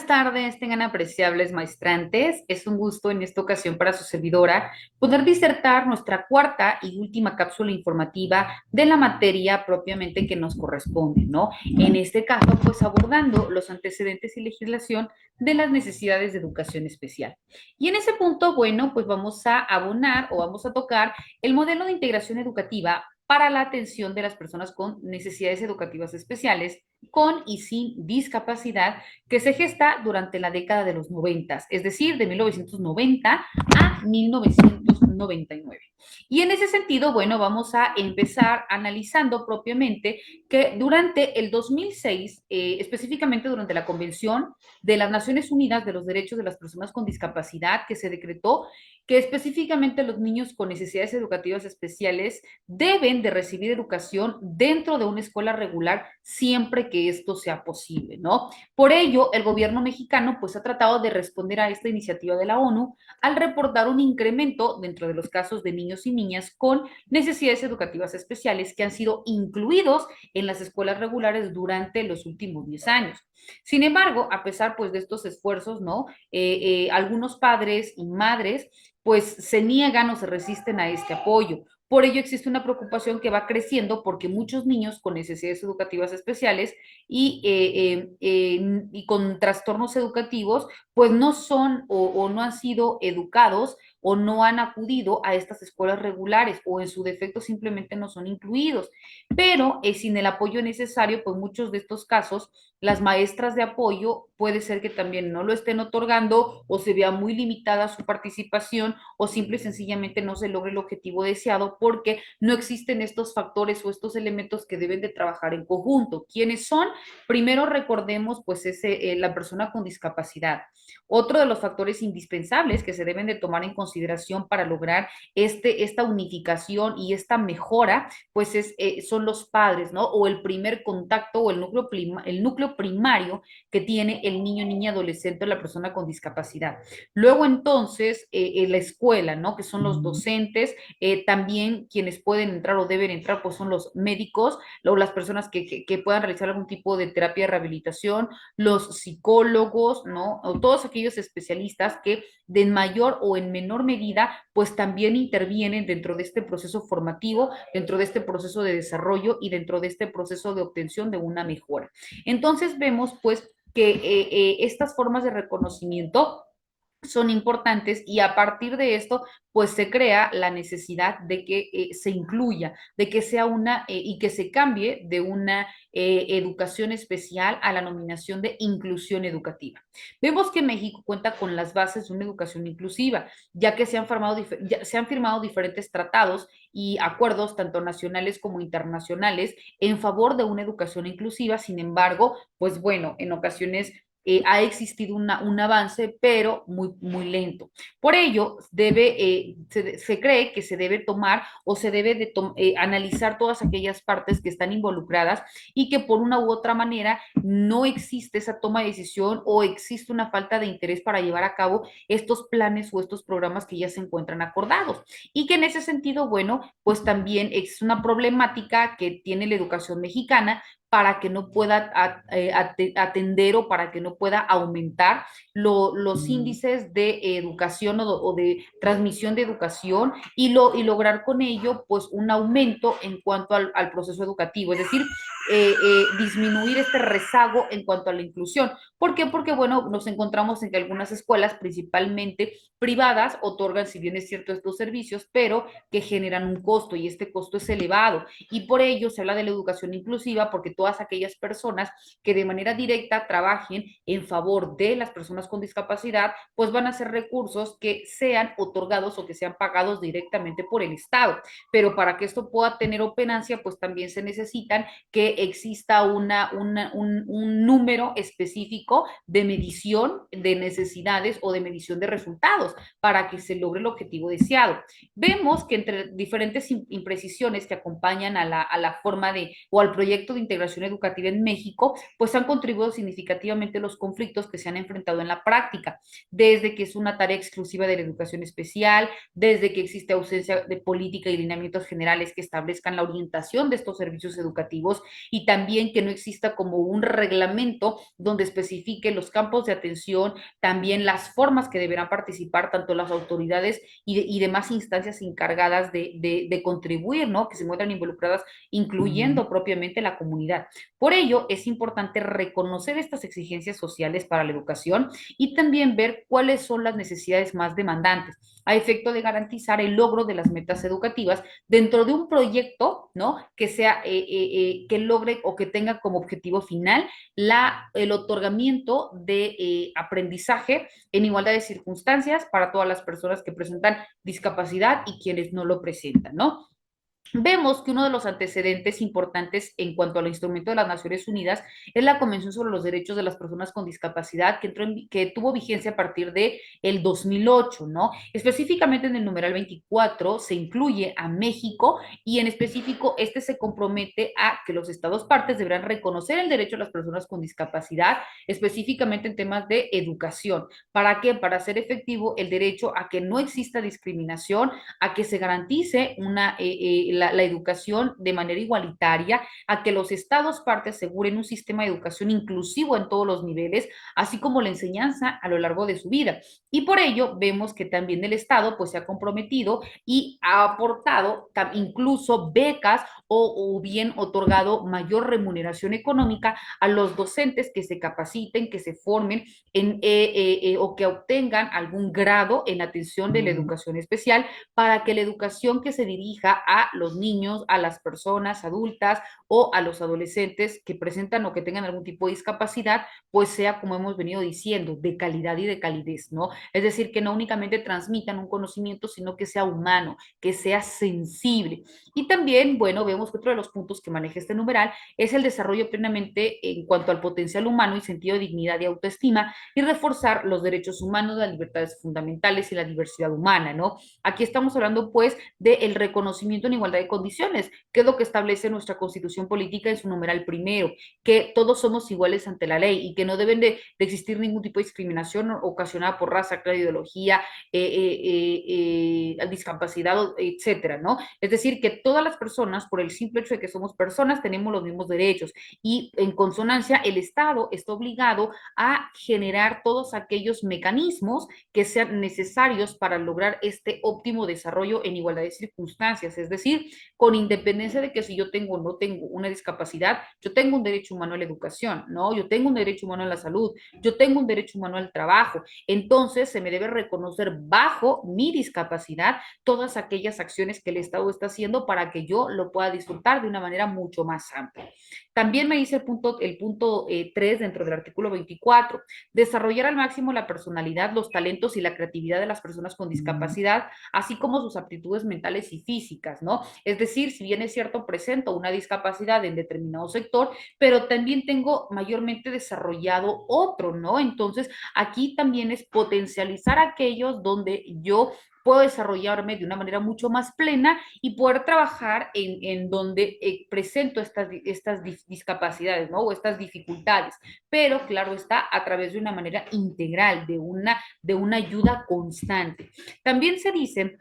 Buenas tardes, tengan apreciables maestrantes. Es un gusto en esta ocasión para su servidora poder disertar nuestra cuarta y última cápsula informativa de la materia propiamente que nos corresponde, ¿no? En este caso, pues abordando los antecedentes y legislación de las necesidades de educación especial. Y en ese punto, bueno, pues vamos a abonar o vamos a tocar el modelo de integración educativa para la atención de las personas con necesidades educativas especiales, con y sin discapacidad, que se gesta durante la década de los 90, es decir, de 1990 a 1999. Y en ese sentido, bueno, vamos a empezar analizando propiamente que durante el 2006, específicamente durante la Convención de las Naciones Unidas de los Derechos de las Personas con Discapacidad, que se decretó que específicamente los niños con necesidades educativas especiales deben de recibir educación dentro de una escuela regular siempre que esto sea posible, ¿no? Por ello, el gobierno mexicano pues ha tratado de responder a esta iniciativa de la ONU al reportar un incremento dentro de los casos de niños y niñas con necesidades educativas especiales que han sido incluidos en las escuelas regulares durante los últimos 10 años. Sin embargo, a pesar pues de estos esfuerzos, ¿no? Algunos padres y madres pues se niegan o se resisten a este apoyo. Por ello existe una preocupación que va creciendo porque muchos niños con necesidades educativas especiales y con trastornos educativos, pues no son o no han sido educados o no han acudido a estas escuelas regulares o en su defecto simplemente no son incluidos. Pero sin el apoyo necesario, pues muchos de estos casos, las maestras de apoyo puede ser que también no lo estén otorgando o se vea muy limitada su participación o simple y sencillamente no se logre el objetivo deseado porque no existen estos factores o estos elementos que deben de trabajar en conjunto. ¿Quiénes son? Primero recordemos pues la persona con discapacidad. Otro de los factores indispensables que se deben de tomar en consideración para lograr esta unificación y esta mejora, pues son los padres, ¿no? O el primer contacto o el núcleo primario que tiene el niño, niña, adolescente o la persona con discapacidad. Luego entonces, la escuela, ¿no? Que son los docentes, también quienes pueden entrar o deben entrar, pues son los médicos, o las personas que puedan realizar algún tipo de terapia de rehabilitación, los psicólogos, ¿no? O todos aquellos especialistas que de en mayor o en menor medida, pues también intervienen dentro de este proceso formativo, dentro de este proceso de desarrollo y dentro de este proceso de obtención de una mejora. Entonces vemos pues que estas formas de reconocimiento son importantes y a partir de esto pues se crea la necesidad de que se incluya, de que sea y que se cambie de una educación especial a la nominación de inclusión educativa. Vemos que México cuenta con las bases de una educación inclusiva, ya que se han firmado diferentes tratados y acuerdos, tanto nacionales como internacionales, en favor de una educación inclusiva. Sin embargo, pues bueno, en ocasiones ha existido un avance, pero muy lento. Por ello, se cree que se debe tomar o se debe de analizar todas aquellas partes que están involucradas y que por una u otra manera no existe esa toma de decisión o existe una falta de interés para llevar a cabo estos planes o estos programas que ya se encuentran acordados. Y que en ese sentido, bueno, pues también es una problemática que tiene la educación mexicana para que no pueda atender o para que no pueda aumentar los índices de educación o de transmisión de educación y lograr con ello pues un aumento en cuanto al proceso educativo, es decir, disminuir este rezago en cuanto a la inclusión. ¿Por qué? Porque, bueno, nos encontramos en que algunas escuelas, principalmente privadas, otorgan, si bien es cierto, estos servicios, pero que generan un costo y este costo es elevado. Y por ello se habla de la educación inclusiva porque todas aquellas personas que de manera directa trabajen en favor de las personas con discapacidad, pues van a ser recursos que sean otorgados o que sean pagados directamente por el Estado. Pero para que esto pueda tener operancia, pues también se necesitan que exista un número específico de medición de necesidades o de medición de resultados. para que se logre el objetivo deseado. Vemos que entre diferentes imprecisiones que acompañan a la forma de o al proyecto de integración educativa en México, pues han contribuido significativamente los conflictos que se han enfrentado en la práctica, desde que es una tarea exclusiva de la educación especial, desde que existe ausencia de política y lineamientos generales que establezcan la orientación de estos servicios educativos y también que no exista como un reglamento donde especifique los campos de atención, también las formas que deberán participar tanto las autoridades y demás instancias encargadas de contribuir, ¿no? Que se encuentran involucradas, incluyendo propiamente la comunidad. Por ello, es importante reconocer estas exigencias sociales para la educación y también ver cuáles son las necesidades más demandantes a efecto de garantizar el logro de las metas educativas dentro de un proyecto, ¿no? Que sea, que logre o que tenga como objetivo final el otorgamiento de aprendizaje en igualdad de circunstancias para todas las personas que presentan discapacidad y quienes no lo presentan, ¿no? Vemos que uno de los antecedentes importantes en cuanto al instrumento de las Naciones Unidas es la Convención sobre los Derechos de las Personas con Discapacidad que tuvo vigencia a partir de el 2008, ¿no? Específicamente en el numeral 24 se incluye a México y en específico este se compromete a que los estados partes deberán reconocer el derecho de las personas con discapacidad, específicamente en temas de educación. ¿Para qué? Para hacer efectivo el derecho a que no exista discriminación, a que se garantice la educación de manera igualitaria, a que los estados partes aseguren un sistema de educación inclusivo en todos los niveles, así como la enseñanza a lo largo de su vida. Y por ello vemos que también el Estado pues se ha comprometido y ha aportado incluso becas o bien otorgado mayor remuneración económica a los docentes que se capaciten, que se formen o que obtengan algún grado en atención de la educación especial para que la educación que se dirija a los niños, a las personas adultas o a los adolescentes que presentan o que tengan algún tipo de discapacidad, pues sea, como hemos venido diciendo, de calidad y de calidez, ¿no? Es decir, que no únicamente transmitan un conocimiento, sino que sea humano, que sea sensible. Y también, bueno, vemos que otro de los puntos que maneja este numeral es el desarrollo plenamente en cuanto al potencial humano y sentido de dignidad y autoestima y reforzar los derechos humanos, las libertades fundamentales y la diversidad humana, ¿no? Aquí estamos hablando, pues, del reconocimiento en igualdad de condiciones, que es lo que establece nuestra Constitución Política en su numeral primero, que todos somos iguales ante la ley y que no deben de existir ningún tipo de discriminación ocasionada por raza, credo, ideología, discapacidad, etcétera, ¿no? Es decir, que todas las personas, por el simple hecho de que somos personas, tenemos los mismos derechos y en consonancia el Estado está obligado a generar todos aquellos mecanismos que sean necesarios para lograr este óptimo desarrollo en igualdad de circunstancias, es decir, con independencia de que si yo tengo o no tengo una discapacidad, yo tengo un derecho humano a la educación, ¿no? Yo tengo un derecho humano a la salud, yo tengo un derecho humano al trabajo, entonces se me debe reconocer bajo mi discapacidad todas aquellas acciones que el Estado está haciendo para que yo lo pueda disfrutar de una manera mucho más amplia. También me dice el punto 3 dentro del artículo 24, desarrollar al máximo la personalidad, los talentos y la creatividad de las personas con discapacidad, así como sus aptitudes mentales y físicas, ¿no? Es decir, si bien es cierto, presento una discapacidad en determinado sector, pero también tengo mayormente desarrollado otro, ¿no? Entonces, aquí también es potencializar aquellos donde yo puedo desarrollarme de una manera mucho más plena y poder trabajar en donde presento estas discapacidades, ¿no? O estas dificultades. Pero claro está, a través de una manera integral, de una ayuda constante. También se dice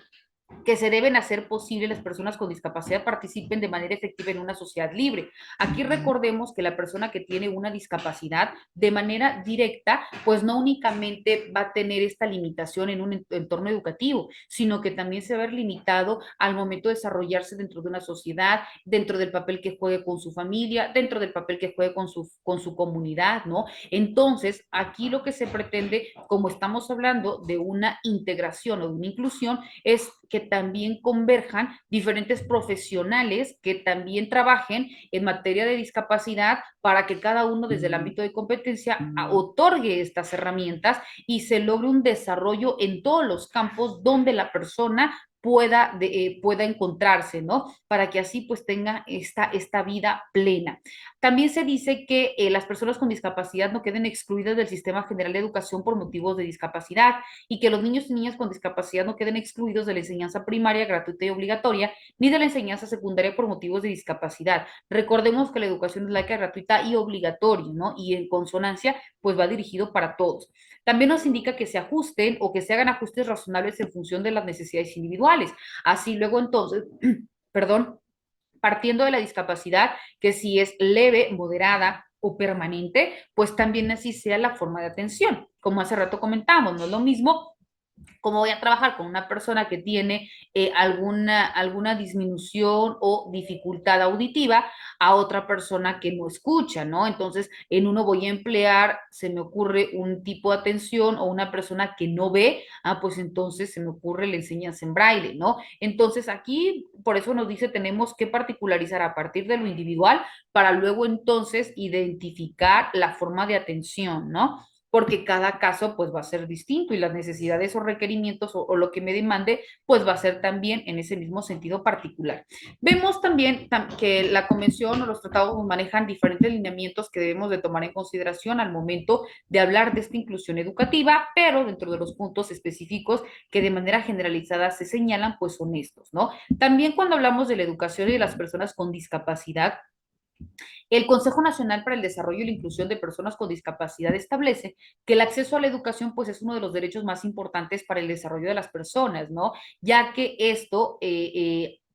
que se deben hacer posible las personas con discapacidad participen de manera efectiva en una sociedad libre. Aquí recordemos que la persona que tiene una discapacidad de manera directa, pues no únicamente va a tener esta limitación en un entorno educativo, sino que también se va a ver limitado al momento de desarrollarse dentro de una sociedad, dentro del papel que juegue con su familia, dentro del papel que juegue con su comunidad, ¿no? Entonces, aquí lo que se pretende, como estamos hablando de una integración o de una inclusión, es que también converjan diferentes profesionales que también trabajen en materia de discapacidad para que cada uno desde el ámbito de competencia otorgue estas herramientas y se logre un desarrollo en todos los campos donde la persona pueda encontrarse, ¿no? Para que así pues tenga esta vida plena. También se dice que las personas con discapacidad no queden excluidas del sistema general de educación por motivos de discapacidad y que los niños y niñas con discapacidad no queden excluidos de la enseñanza primaria gratuita y obligatoria ni de la enseñanza secundaria por motivos de discapacidad. Recordemos que la educación es laica, gratuita y obligatoria, ¿no? Y en consonancia, pues va dirigido para todos. También nos indica que se ajusten o que se hagan ajustes razonables en función de las necesidades individuales. Así luego entonces, perdón, partiendo de la discapacidad, que si es leve, moderada o permanente, pues también así sea la forma de atención. Como hace rato comentamos, no es lo mismo cómo voy a trabajar con una persona que tiene alguna disminución o dificultad auditiva a otra persona que no escucha, ¿no? Entonces, en uno voy a emplear, se me ocurre un tipo de atención o una persona que no ve, pues entonces se me ocurre la enseñanza en braille, ¿no? Entonces, aquí, por eso nos dice, tenemos que particularizar a partir de lo individual para luego entonces identificar la forma de atención, ¿no? Porque cada caso pues va a ser distinto y las necesidades o requerimientos o lo que me demande pues va a ser también en ese mismo sentido particular. Vemos también que la convención o los tratados manejan diferentes lineamientos que debemos de tomar en consideración al momento de hablar de esta inclusión educativa, pero dentro de los puntos específicos que de manera generalizada se señalan pues son estos, ¿no? También cuando hablamos de la educación y de las personas con discapacidad, el Consejo Nacional para el Desarrollo y la Inclusión de Personas con Discapacidad establece que el acceso a la educación pues es uno de los derechos más importantes para el desarrollo de las personas, ¿no? Ya que esto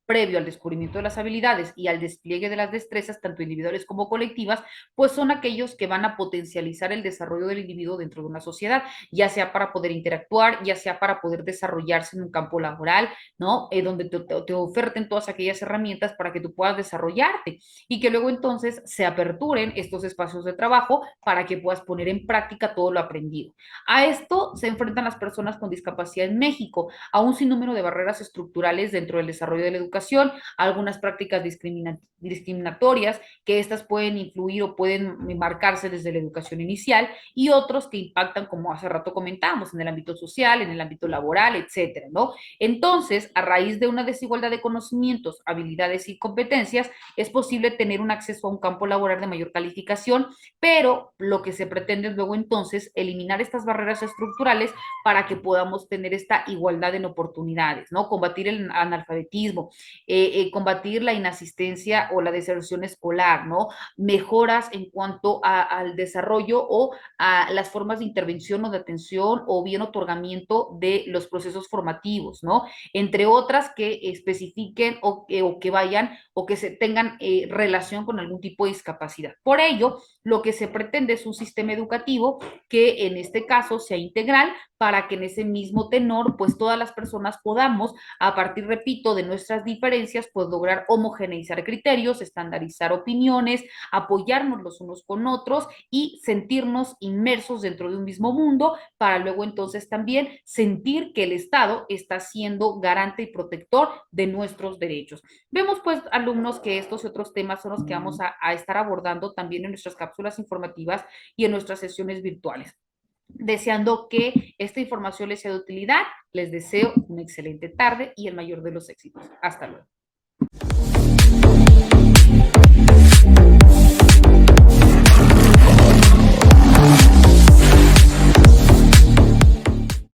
previo al descubrimiento de las habilidades y al despliegue de las destrezas, tanto individuales como colectivas, pues son aquellos que van a potencializar el desarrollo del individuo dentro de una sociedad, ya sea para poder interactuar, ya sea para poder desarrollarse en un campo laboral, ¿no? Donde te oferten todas aquellas herramientas para que tú puedas desarrollarte y que luego entonces se aperturen estos espacios de trabajo para que puedas poner en práctica todo lo aprendido. A esto se enfrentan las personas con discapacidad en México, a un sinnúmero de barreras estructurales dentro del desarrollo de la educación, algunas prácticas discriminatorias, que estas pueden influir o pueden marcarse desde la educación inicial, y otros que impactan, como hace rato comentábamos, en el ámbito social, en el ámbito laboral, etcétera, ¿no? Entonces, a raíz de una desigualdad de conocimientos, habilidades y competencias, es posible tener un acceso a un campo laboral de mayor calificación, pero lo que se pretende es luego entonces eliminar estas barreras estructurales para que podamos tener esta igualdad en oportunidades, ¿no? Combatir el analfabetismo, combatir la inasistencia o la deserción escolar, ¿no? Mejoras en cuanto al desarrollo o a las formas de intervención o de atención o bien otorgamiento de los procesos formativos, ¿no? Entre otras que especifiquen o que vayan o que se tengan relación con algún tipo de discapacidad. Por ello, lo que se pretende es un sistema educativo que en este caso sea integral para que en ese mismo tenor, pues todas las personas podamos, a partir, repito, de nuestras diferencias, pues lograr homogeneizar criterios, estandarizar opiniones, apoyarnos los unos con otros y sentirnos inmersos dentro de un mismo mundo para luego entonces también sentir que el Estado está siendo garante y protector de nuestros derechos. Vemos pues alumnos que estos y otros temas son los que vamos a estar abordando también en nuestras cápsulas informativas y en nuestras sesiones virtuales. Deseando que esta información les sea de utilidad, les deseo una excelente tarde y el mayor de los éxitos. Hasta luego.